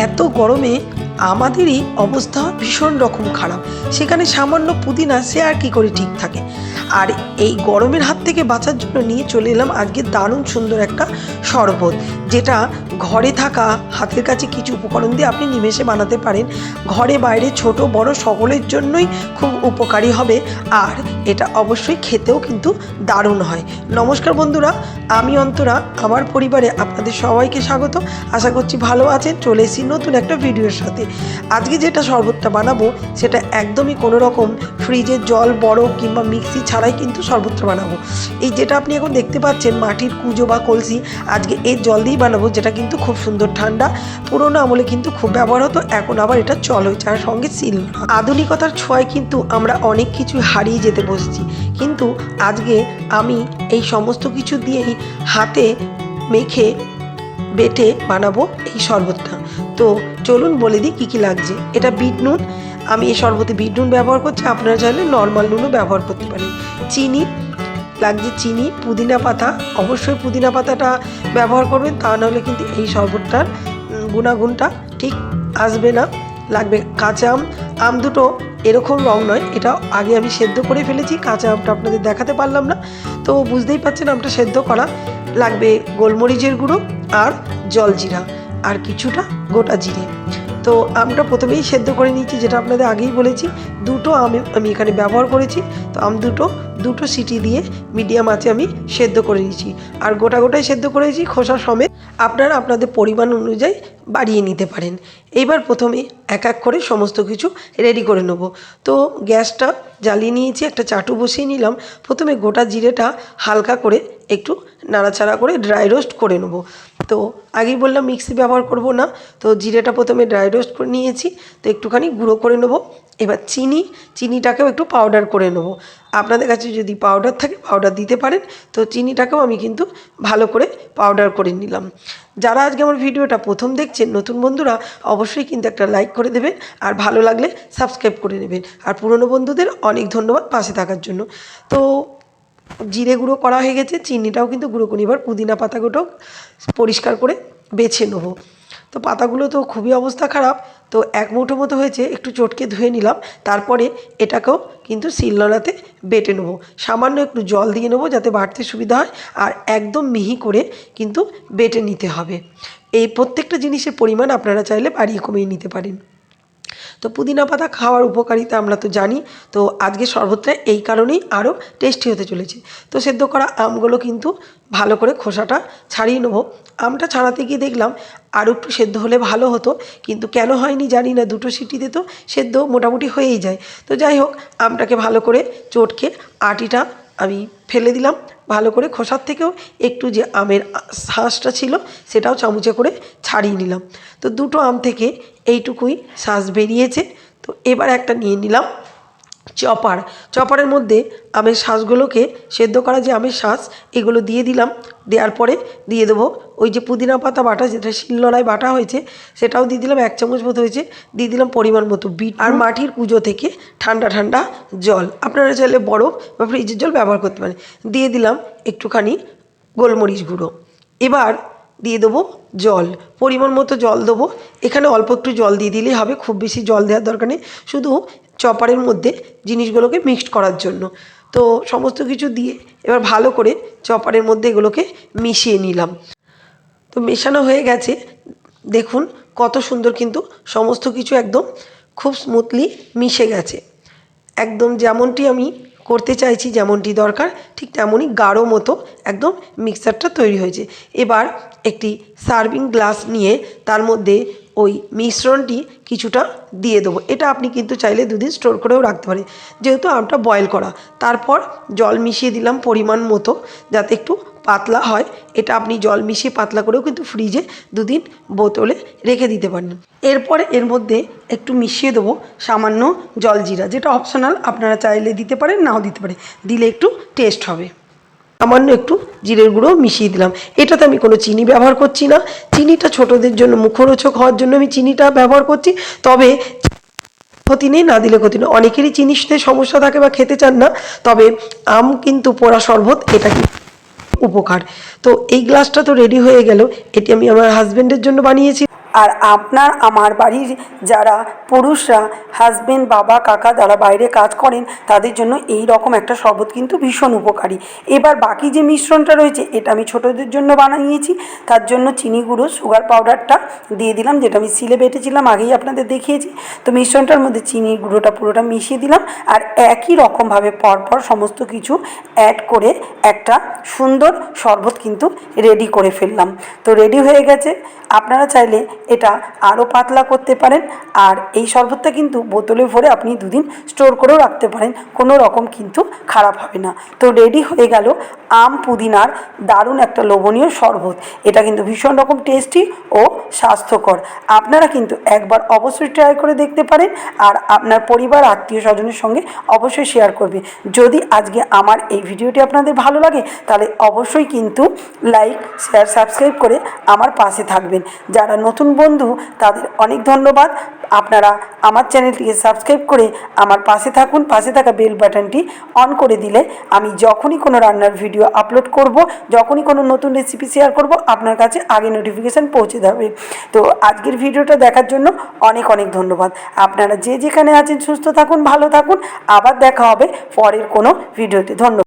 এত গরমে আমাদেরই অবস্থা ভীষণ রকম খারাপ। সেখানে সামান্য পুদিনা সে আর কি করে ঠিক থাকে। আর এই গরমের হাত থেকে বাঁচার জন্য নিয়ে চলে এলাম আজকে দারুণ সুন্দর একটা শরবত, যেটা ঘরে থাকা হাতের কাছে কিছু উপকরণ দিয়ে আপনি নিমেষে বানাতে পারেন। ঘরে বাইরে ছোট বড় সকলের জন্যই খুব উপকারী হবে, আর এটা অবশ্যই খেতেও কিন্তু দারুণ হয়। নমস্কার বন্ধুরা, আমি অন্তরা, আমার পরিবারে আপনাদের সবাইকে স্বাগত। আশা করছি ভালো আছেন। চলে এসেছি নতুন একটা ভিডিওর সাথে। আজকে যেটা শরবতটা বানাবো সেটা একদমই কোনো রকম ফ্রিজের জল, বরফ কিংবা মিক্সি ছাড়াই কিন্তু শরবতটা বানাবো। এই যেটা আপনি এখন দেখতে পাচ্ছেন মাটির কুঁজো বা কলসি, আজকে এর জল দিয়েই বানাবো, যেটা কিন্তু খুব সুন্দর ঠান্ডা। পুরোনো আমলে কিন্তু খুব ব্যবহার হতো, এখন আবার এটা চল হয়েছে, আর সঙ্গে সিল। আধুনিকতার ছোঁয়ায় কিন্তু আমরা অনেক কিছু হারিয়ে যেতে বসছি, কিন্তু আজকে আমি এই সমস্ত কিছু দিয়েই হাতে মেখে বেটে বানাবো এই শরবতটা। তো চলুন বলে দিই কী কী লাগছে। এটা বিট নুন, আমি এই শরবতে বিট নুন ব্যবহার করছি, আপনারা চাইলে নর্মাল নুনও ব্যবহার করতে পারেন। চিনি লাগছে, চিনি, পুদিনা পাতা, অবশ্যই পুদিনা পাতাটা ব্যবহার করবেন, তা নাহলে কিন্তু এই শরবতটার গুণাগুণটা ঠিক আসবে না। লাগবে কাঁচা আম, আম দুটো এরকম রং নয়, এটা আগে আমি সেদ্ধ করে ফেলেছি, কাঁচা আমটা আপনাদের দেখাতে পারলাম না, তো বুঝতেই পারছেন আমটা সেদ্ধ করা। লাগবে গোলমরিচের গুঁড়ো আর জলজিরা আর কিছুটা গোটা জিরে। তো আমটা প্রথমেই সেদ্ধ করে নিয়েছি, যেটা আপনাদের আগেই বলেছি। দুটো আমি এখানে ব্যবহার করেছি, তো আম দুটো সিটি দিয়ে মিডিয়াম আঁচে আমি সেদ্ধ করে নিয়েছি। আর গোটাই সেদ্ধ করেছি, খোসা সমেত। আপনারা আপনাদের পরিমাণ অনুযায়ী বাড়িয়ে নিতে পারেন। এইবার প্রথমে এক এক করে সমস্ত কিছু রেডি করে নেব। তো গ্যাসটা জ্বালিয়ে নিয়েছি, একটা চাটু বসিয়ে নিলাম। প্রথমে গোটা জিরেটা হালকা করে একটু নাড়াচাড়া করে ড্রাই রোস্ট করে নেব। তো আগেই বললাম মিক্সি ব্যবহার করব না, তো জিরেটা প্রথমে ড্রাই রোস্ট করে নিয়েছি, তো একটুখানি গুঁড়ো করে নেব। এবার চিনিটাকেও একটু পাউডার করে নেব। আপনাদের কাছে যদি পাউডার থাকে পাউডার দিতে পারেন, তো চিনিটাকেও আমি কিন্তু ভালো করে পাউডার করে নিলাম। যারা আজকে আমার ভিডিওটা প্রথম দেখছেন, নতুন বন্ধুরা, অবশ্যই কিন্তু একটা লাইক করে দেবেন, আর ভালো লাগলে সাবস্ক্রাইব করে নেবেন। আর পুরনো বন্ধুদের অনেক ধন্যবাদ পাশে থাকার জন্য। তো জিরে গুঁড়ো করা হয়ে গেছে, চিনিটাও কিন্তু গুঁড়ো করি। এবার পুদিনা পাতাগুলো পরিষ্কার করে বেছে নেবো। তো পাতাগুলো তো খুবই অবস্থা খারাপ, তো এক মুঠো মতো হয়েছে, একটু চটকে ধুয়ে নিলাম। তারপরে এটাকেও কিন্তু শিলনোড়াতে বেটে নেবো। সামান্য একটু জল দিয়ে নেবো যাতে বাটতে সুবিধা হয়, আর একদম মিহি করে কিন্তু বেটে নিতে হবে। এই প্রত্যেকটা জিনিসের পরিমাণ আপনারা চাইলে বাড়িয়ে কমিয়ে নিতে পারেন। তো পুদিনা পাতা খাওয়ার উপকারিতা আমরা তো জানি, তো আজকে শরবতটা এই কারণেই আরও টেস্টি হতে চলেছে। তো সেদ্ধ করা আমগুলো কিন্তু ভালো করে খোসাটা ছাড়িয়ে নেবো। আমটা ছাড়াতে গিয়ে দেখলাম আরও একটু সেদ্ধ হলে ভালো হতো, কিন্তু কেন হয়নি জানি না, দুটো সিটিতে তো সেদ্ধ মোটামুটি হয়েই যায়। তো যাই হোক, আমটাকে ভালো করে চটকে আটিটা আমি ফেলে দিলাম। ভালো করে খোসার থেকেও একটু যে আমের শাঁসটা ছিল সেটাও চামচে করে ছাড়িয়ে নিলাম। তো দুটো আম থেকে এইটুকুই শাঁস বেরিয়েছে। তো এবার একটা নিয়ে নিলাম চপারের মধ্যে আমের শাঁসগুলোকে, সেদ্ধ করা যে আমের শাঁস, এগুলো দিয়ে দিলাম। দেওয়ার পরে দিয়ে দেবো ওই যে পুদিনা পাতা বাটা, যেটা শিলনোড়ায় বাটা হয়েছে, সেটাও দিয়ে দিলাম, 1 চামচ মতো হয়েছে। দিয়ে দিলাম পরিমাণ মতো বিট আর মাটির কুঁজো থেকে ঠান্ডা জল, আপনারা চাইলে বরফ বা ফ্রিজের জল ব্যবহার করতে পারেন। দিয়ে দিলাম একটুখানি গোলমরিচ গুঁড়ো। এবার দিয়ে দেবো জল, পরিমাণ মতো জল দেবো। এখানে অল্প একটু জল দিয়ে দিলেই হবে, খুব বেশি জল দেওয়ার দরকার নেই, শুধু চপারের মধ্যে জিনিসগুলোকে মিক্সড করার জন্য। তো সমস্ত কিছু দিয়ে এবার ভালো করে চপারের মধ্যে এগুলোকে মিশিয়ে নিলাম। তো মেশানো হয়ে গেছে, দেখুন কত সুন্দর কিন্তু সমস্ত কিছু একদম খুব স্মুথলি মিশে গেছে। একদম যেমনটি আমি করতে চাইছি, যেমনটি দরকার, ঠিক তেমনই গাঢ় মতো একদম মিক্সারটা তৈরি হয়েছে। এবার একটি সার্ভিং গ্লাস নিয়ে তার মধ্যে ওই মিশ্রণটি কিছুটা দিয়ে দেবো। এটা আপনি কিন্তু চাইলে 2 দিন স্টোর করেও রাখতে পারেন, যেহেতু আমটা বয়েল করা। তারপর জল মিশিয়ে দিলাম পরিমাণ মতো, যাতে একটু পাতলা হয়। এটা আপনি জল মিশিয়ে পাতলা করেও কিন্তু ফ্রিজে 2 দিন বোতলে রেখে দিতে পারেন। এরপরে এর মধ্যে একটু মিশিয়ে দেবো সামান্য জলজিরা, যেটা অপশনাল, আপনারা চাইলে দিতে পারেন, নাও দিতে পারেন, দিলে একটু টেস্ট হবে। সামান্য একটু জিরের গুঁড়ো মিশিয়ে দিলাম। এটাতে আমি কোনো চিনি ব্যবহার করছি না। চিনিটা ছোটদের জন্য মুখরোচক হওয়ার জন্য আমি চিনিটা ব্যবহার করছি, তবে ক্ষতি নেই, না দিলে ক্ষতি নেই। অনেকেরই চিনিতে সমস্যা থাকে বা খেতে চান না, তবে আম কিন্তু পোড়া শরবত, এটা কি উপকার। তো এই গ্লাসটা তো রেডি হয়ে গেল। এটি আমি আমার হাজব্যান্ডের জন্য বানিয়েছি, আর আপনার আমার বাড়ির যারা পুরুষরা হাজবেন্ড, বাবা, কাকা যারা বাইরে কাজ করেন তাদের জন্য এই রকম একটা শরবত কিন্তু ভীষণ উপকারী। এবার বাকি যে মিশ্রণটা রয়েছে এটা আমি ছোটোদের জন্য বানিয়েছি। তার জন্য চিনি গুঁড়ো, সুগার পাউডারটা দিয়ে দিলাম, যেটা আমি সিলে বেটেছিলাম, আগেই আপনাদের দেখিয়েছি। তো মিশ্রণটার মধ্যে চিনি গুঁড়োটা পুরোটা মিশিয়ে দিলাম, আর একই রকমভাবে পরপর সমস্ত কিছু অ্যাড করে একটা সুন্দর শরবত কিন্তু রেডি করে ফেললাম। তো রেডি হয়ে গেছে। আপনারা চাইলে এটা আরও পাতলা করতে পারেন, আর এই শরবতটা কিন্তু বোতলে ভরে আপনি দুদিন স্টোর করেও রাখতে পারেন, কোনো রকম কিন্তু খারাপ হবে না। তো রেডি হয়ে গেল আম পুদিনার দারুণ একটা লোভনীয় শরবত। এটা কিন্তু ভীষণ রকম টেস্টি ও স্বাস্থ্যকর। আপনারা কিন্তু একবার অবশ্যই ট্রাই করে দেখতে পারেন, আর আপনার পরিবার আত্মীয় স্বজনের সঙ্গে অবশ্যই শেয়ার করবে। যদি আজকে আমার এই ভিডিওটি আপনাদের ভালো লাগে তাহলে অবশ্যই কিন্তু লাইক, শেয়ার, সাবস্ক্রাইব করে আমার পাশে থাকবেন। যারা নতুন বন্ধু তাদের অনেক ধন্যবাদ। আপনারা আমার চ্যানেলটিকে সাবস্ক্রাইব করে আমার পাশে থাকুন। পাশে থাকা বেল বাটনটি অন করে দিলে আমি যখনই কোনো রান্নার ভিডিও আপলোড করব, যখনই কোনো নতুন রেসিপি শেয়ার করব, আপনার কাছে আগে নোটিফিকেশান পৌঁছে যাবে। তো আজকের ভিডিওটা দেখার জন্য অনেক অনেক ধন্যবাদ। আপনারা যে যেখানে আছেন সুস্থ থাকুন, ভালো থাকুন। আবার দেখা হবে পরের কোনো ভিডিওতে। ধন্যবাদ।